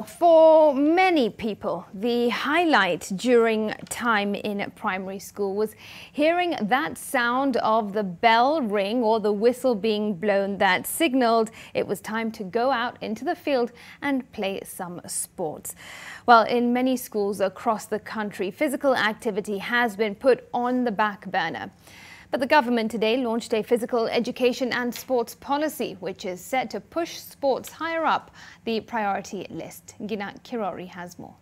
For many people, the highlight during time in primary school was hearing that sound of the bell ring or the whistle being blown that signaled it was time to go out into the field and play some sports. Well, in many schools across the country, physical activity has been put on the back burner. But the government today launched a physical education and sports policy, which is set to push sports higher up the priority list. Gina Kirori has more.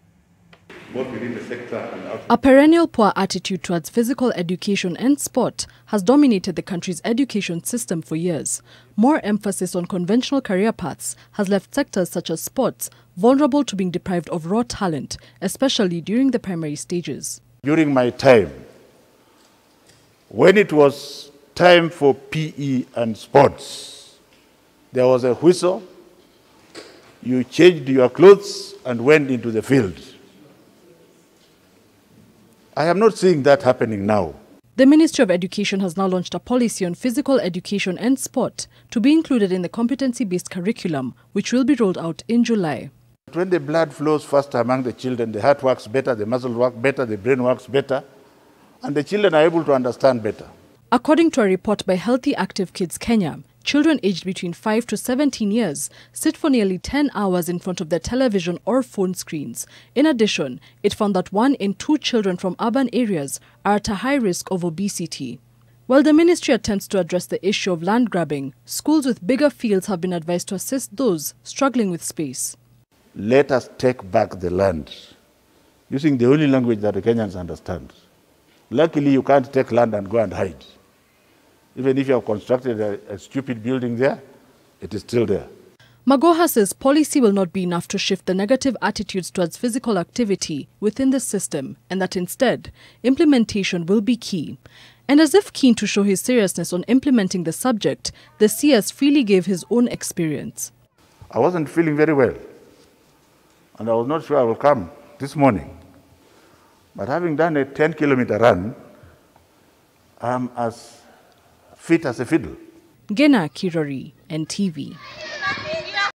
A perennial poor attitude towards physical education and sport has dominated the country's education system for years. More emphasis on conventional career paths has left sectors such as sports vulnerable to being deprived of raw talent, especially during the primary stages. During my time, when it was time for PE and sports, there was a whistle, you changed your clothes and went into the field. I am not seeing that happening now. The Ministry of Education has now launched a policy on physical education and sport to be included in the competency-based curriculum, which will be rolled out in July. When the blood flows faster among the children, the heart works better, the muscle works better, the brain works better, and the children are able to understand better. According to a report by Healthy Active Kids Kenya, children aged between 5 to 17 years sit for nearly 10 hours in front of their television or phone screens. In addition, it found that 1 in 2 children from urban areas are at a high risk of obesity. While the ministry attempts to address the issue of land grabbing, schools with bigger fields have been advised to assist those struggling with space. Let us take back the land, using the only language that the Kenyans understand. Luckily, you can't take land and go and hide. Even if you have constructed a stupid building there, it is still there. Magoha says policy will not be enough to shift the negative attitudes towards physical activity within the system, and that instead, implementation will be key. And as if keen to show his seriousness on implementing the subject, the CS freely gave his own experience. I wasn't feeling very well, and I was not sure I will come this morning. But having done a 10-kilometer run, I'm as fit as a fiddle. Gina Kirori, NTV.